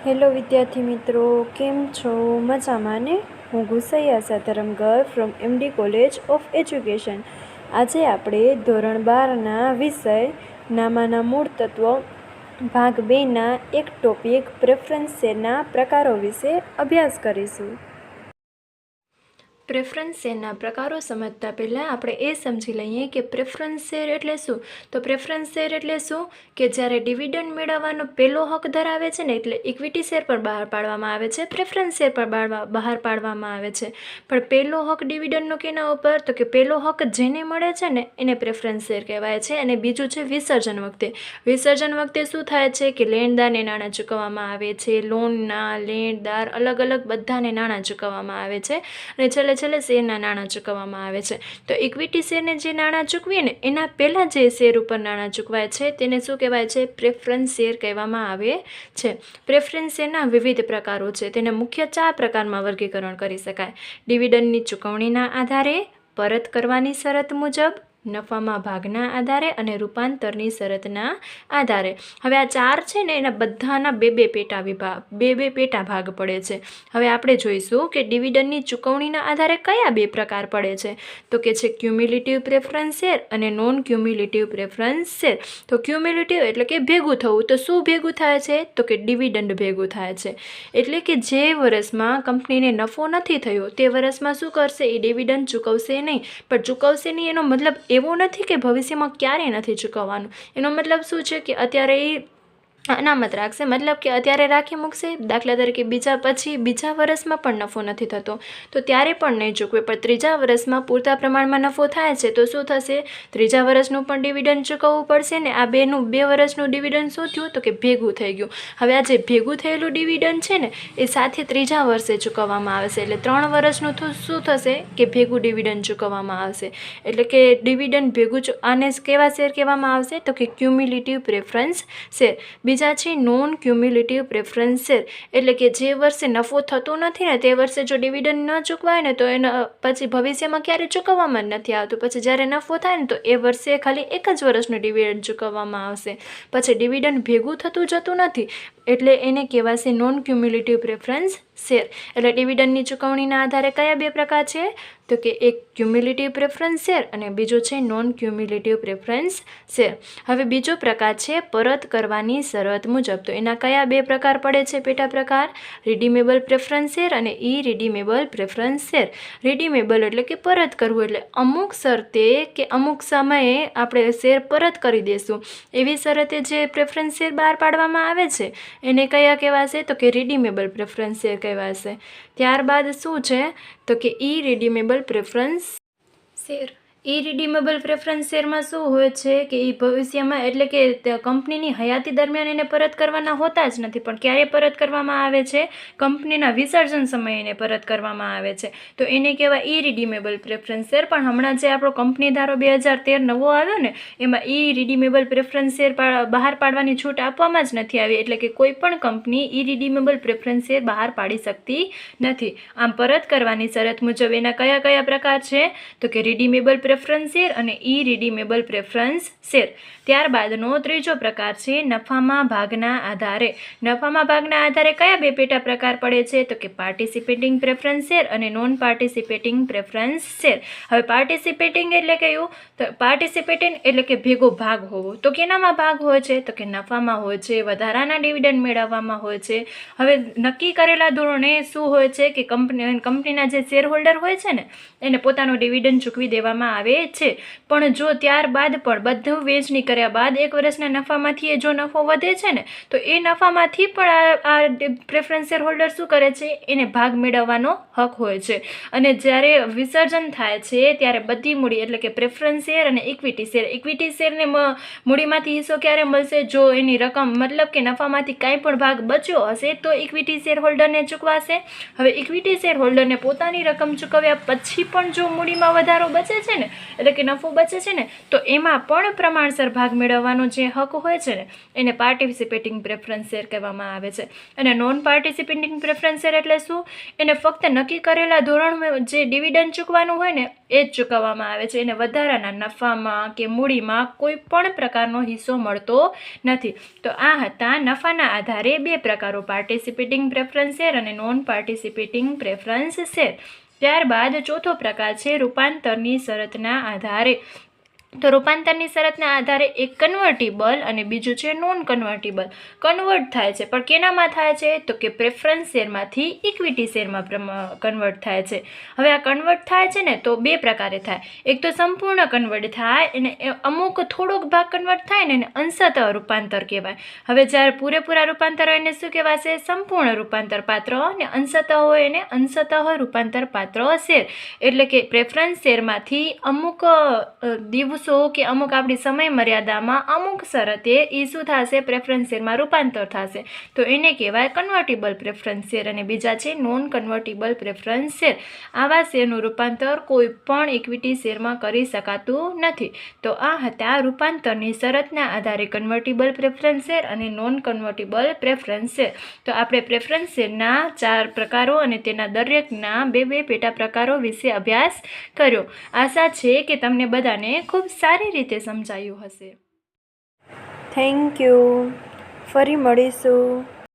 Hello વિદ્યાર્થી મિત્રો, કેમ છો? મજામાં ને? હું ગુસૈયા સાતરમગર from MD college of education. આજે આપણે ધોરણ 12ના વિષય નામાના મૂળ તત્વો ભાગ 2ના એક ટોપિક પ્રેફરન્સ શેરના પ્રકારો વિશે અભ્યાસ કરીશું. પ્રેફરન્સ શેરના પ્રકારો સમજતા પહેલાં આપણે એ સમજી લઈએ કે પ્રેફરન્સ શેર એટલે શું. તો પ્રેફરન્સ શેર એટલે શું કે જ્યારે ડિવિડન્ડ મેળવવાનો પહેલો હક ધરાવે છે ને, એટલે ઇક્વિટી શેર પણ બહાર પાડવામાં આવે છે, પ્રેફરન્સ શેર પણ બહાર પાડવામાં આવે છે. પણ પહેલો હક ડિવિડન્ડનો કેના ઉપર? તો કે પહેલો હક જેને મળે છે ને એને પ્રેફરન્સ શેર કહેવાય છે. અને બીજું છે વિસર્જન વખતે. વિસર્જન વખતે શું થાય છે કે લેણદારને નાણાં ચૂકવવામાં આવે છે, લોનના લેણદાર અલગ અલગ બધાને નાણાં ચૂકવવામાં આવે છે અને છેલ્લે શેરના નાણાં ચૂકવવામાં આવે છે. તો ઇક્વિટી શેરને જે નાણાં ચૂકવીએ ને એના પહેલાં જે શેર ઉપર નાણાં ચૂકવાય છે તેને શું કહેવાય છે? પ્રેફરન્સ શેર કહેવામાં આવે છે. પ્રેફરન્સ શેરના વિવિધ પ્રકારો છે. તેને મુખ્ય 4 પ્રકારમાં વર્ગીકરણ કરી શકાય. ડિવિડન્ડની ચૂકવણીના આધારે, પરત કરવાની શરત મુજબ, નફામાં ભાગના આધારે અને રૂપાંતરની શરતના આધારે. હવે આ 4 છે ને એના બધાના બે પેટા ભાગ પડે છે. હવે આપણે જોઈશું કે ડિવિડન્ડની ચૂકવણીના આધારે કયા 2 પ્રકાર પડે છે. તો કે છે ક્યુમ્યુલેટિવ પ્રેફરન્સ શેર અને નોન ક્યુમ્યુલેટિવ પ્રેફરન્સ શેર. તો ક્યુમ્યુલેટિવ એટલે કે ભેગું થવું. તો શું ભેગું થાય છે? તો કે ડિવિડન્ડ ભેગું થાય છે. એટલે કે જે વર્ષમાં કંપનીને નફો નથી થયો તે વર્ષમાં શું કરશે? એ ડિવિડન્ડ ચૂકવશે નહીં. પણ ચૂકવશે નહીં એનો મતલબ એવો નથી કે ભવિષ્યમાં ક્યારેય નથી ચૂકવવાનું. એનો મતલબ શું છે કે અત્યારે એ અનામત રાખશે, મતલબ કે અત્યારે રાખી મૂકશે. દાખલા તરીકે બીજા વર્ષમાં પણ નફો નથી થતો તો ત્યારે પણ નહીં ચૂકવે, પણ ત્રીજા વર્ષમાં પૂરતા પ્રમાણમાં નફો થાય છે તો શું થશે? ત્રીજા વર્ષનું પણ ડિવિડન્ડ ચૂકવવું પડશે ને આ 2 વર્ષનું ડિવિડન્ડ શું થયું? તો કે ભેગું થઈ ગયું. હવે આ જે ભેગું થયેલું ડિવિડન્ડ છે ને એ સાથે ત્રીજા વર્ષે ચૂકવવામાં આવશે. એટલે 3 વર્ષનું શું થશે કે ભેગું ડિવિડન્ડ ચૂકવવામાં આવશે. એટલે કે ડિવિડન્ડ ભેગું આને કેવા શેર કહેવામાં આવશે? તો કે ક્યુમ્યુલેટિવ પ્રેફરન્સ શેર. બીજા છે નોન ક્યુમ્યુલેટિવ પ્રેફરન્સ શેર. એટલે કે જે વર્ષે નફો થતો નથી ને તે વર્ષે જો ડિવિડન્ડ ન ચૂકવાય ને તો એના પછી ભવિષ્યમાં ક્યારે ચૂકવવામાં જ નથી આવતું. પછી જ્યારે નફો થાય ને તો એ વર્ષે ખાલી એક જ વર્ષનું ડિવિડન્ડ ચૂકવવામાં આવશે. પછી ડિવિડન્ડ ભેગું થતું જતું નથી એટલે એને કહેવાશે નોન ક્યુમ્યુલેટિવ પ્રેફરન્સ શેર. એટલે ડિવિડન્ડની ચૂકવણીના આધારે કયા 2 પ્રકાર છે? તો કે એક ક્યુમ્યુલેટિવ પ્રેફરન્સ શેર અને બીજો છે નોન ક્યુમ્યુલેટિવ પ્રેફરન્સ શેર. હવે બીજો પ્રકાર છે પરત કરવાની શરત મુજબ. તો એના કયા 2 પ્રકાર પડે છે? પેટા પ્રકાર રિડીમેબલ પ્રેફરન્સ શેર અને ઇરિડીમેબલ પ્રેફરન્સ શેર. રિડીમેબલ એટલે કે પરત કરવું, એટલે અમુક શરતે કે અમુક સમયે આપણે શેર પરત કરી દેશું એવી શરતે જે પ્રેફરન્સ શેર બહાર પાડવામાં આવે છે એને કયા કહેવાશે? તો કે રિડીમેબલ પ્રેફરન્સ શેર કહેવાશે. ત્યારબાદ શું છે? તો કે ઇરિડીમેબલ પ્રેફરન્સ શેર. ઇરિડીમેબલ પ્રેફરન્સ શેરમાં શું હોય છે કે એ ભવિષ્યમાં એટલે કે કંપનીની હયાતી દરમિયાન એને પરત કરવાના હોતા જ નથી, પણ ક્યારે પરત કરવામાં આવે છે? કંપનીના વિસર્જન સમયે એને પરત કરવામાં આવે છે. તો એને કહેવાય ઇરિડીમેબલ પ્રેફરન્સ શેર. પણ હમણાં જે આપણો કંપની ધારો 2013 નવો આવ્યો ને એમાં ઇરિડીમેબલ પ્રેફરન્સ શેર બહાર પાડવાની છૂટ આપવામાં જ નથી આવી. એટલે કે કોઈ પણ કંપની ઇરિડીમેબલ પ્રેફરન્સ શેર બહાર પાડી શકતી નથી. આમ પરત કરવાની શરત મુજબ એના કયા પ્રકાર છે? તો કે રિડીમેબલ પ્રેફરન્સ શેર અને ઇરિડીમેબલ પ્રેફરન્સ શેર. ત્યારબાદનો ત્રીજો પ્રકાર છે નફામાં ભાગના આધારે. નફામાં ભાગના આધારે કયા 2 પેટા પ્રકાર પડે છે? તો કે પાર્ટિસિપેટિંગ પ્રેફરન્સ શેર અને નોન પાર્ટિસિપેટિંગ પ્રેફરન્સ શેર. હવે પાર્ટિસિપેટિંગ એટલે કયું? તો પાર્ટિસિપેટિંગ એટલે કે ભેગો ભાગ હોવો. તો કેનામાં ભાગ હોય છે? તો કે નફામાં હોય છે, વધારાના ડિવિડન્ડ મેળવવામાં હોય છે. હવે નક્કી કરેલા ધોરણે શું હોય છે કે કંપનીના જે શેર હોલ્ડર હોય છે ને એને પોતાનો ડિવિડન્ડ ચૂકવી દેવામાં આવે છે. પણ જો ત્યારબાદ પણ બધું વહેંચણી કર્યા બાદ 1 વર્ષના નફામાંથી જો નફો વધે છે ને તો એ નફામાંથી પણ આ પ્રેફરન્સ શેર હોલ્ડર શું કરે છે? એને ભાગ મેળવવાનો હક હોય છે. અને જ્યારે વિસર્જન થાય છે ત્યારે બધી મૂડી એટલે કે પ્રેફરન્સ શેર અને ઇક્વિટી શેરને મૂડીમાંથી હિસ્સો ક્યારે મળશે? જો એની રકમ મતલબ કે નફામાંથી કાંઈ પણ ભાગ બચ્યો હશે તો ઇક્વિટી શેર હોલ્ડરને ચૂકવાશે. હવે ઇક્વિટી શેર હોલ્ડરને પોતાની રકમ ચૂકવ્યા પછી પણ જો મૂડીમાં વધારો બચે છે ને એટલે કે નફો બચે છે ને, તો એમાં પણ પ્રમાણસર ભાગ મેળવવાનો જે હક હોય છે ને એને પાર્ટિસિપેટિંગ પ્રેફરન્સ શેર કહેવામાં આવે છે. અને નોન પાર્ટિસિપેટિંગ પ્રેફરન્સ શેર એટલે શું? એને ફક્ત નક્કી કરેલા ધોરણમાં જે ડિવિડન્ડ ચૂકવાનું હોય ને એ જ ચૂકવવામાં આવે છે. એને વધારાના નફામાં કે મૂડીમાં કોઈ પણ પ્રકારનો હિસ્સો મળતો નથી. તો આ હતા નફાના આધારે બે પ્રકારો, પાર્ટિસિપેટિંગ પ્રેફરન્સ શેર અને નોન પાર્ટિસિપેટિંગ પ્રેફરન્સ શેર. ત્યારબાદ ચોથો પ્રકાર છે રૂપાંતરની શરતના આધારે. તો રૂપાંતરની શરતના આધારે એક કન્વર્ટિબલ અને બીજું છે નોન કન્વર્ટિબલ. કન્વર્ટ થાય છે પણ કેનામાં થાય છે? તો કે પ્રેફરન્સ શેરમાંથી ઇક્વિટી શેરમાં કન્વર્ટ થાય છે. હવે આ કન્વર્ટ થાય છે ને તો બે પ્રકારે થાય. એક તો સંપૂર્ણ કન્વર્ટ થાય, અને અમુક થોડોક ભાગ કન્વર્ટ થાય ને એને અંશતઃ રૂપાંતર કહેવાય. હવે જ્યારે પૂરેપૂરા રૂપાંતર હોય એને શું કહેવાશે? સંપૂર્ણ રૂપાંતર પાત્ર, અને અંશતઃ હોય એને અંશતઃ રૂપાંતર પાત્ર શેર. એટલે કે પ્રેફરન્સ શેરમાંથી અમુક દિવસો કે અમુક આપણી સમય મર્યાદામાં અમુક શરતે એ શું થશે? પ્રેફરન્સ શેરમાં રૂપાંતર થશે. તો એને કહેવાય કન્વર્ટિબલ પ્રેફરન્સ શેર. અને બીજા છે નોન કન્વર્ટિબલ પ્રેફરન્સ શેર. આવા શેરનું રૂપાંતર કોઈ પણ ઇક્વિટી શેરમાં કરી શકાતું નથી. તો આ હતા રૂપાંતરની શરતના આધારે કન્વર્ટિબલ પ્રેફરન્સ શેર અને નોન કન્વર્ટિબલ પ્રેફરન્સ શેર. તો આપણે પ્રેફરન્સ શેરના 4 પ્રકારો અને તેના દરેકના બે પેટા પ્રકારો વિશે અભ્યાસ કર્યો. આશા છે કે તમને બધાને ખૂબ સારી રીતે સમજાયું હશે. Thank you. ફરી મળીશું.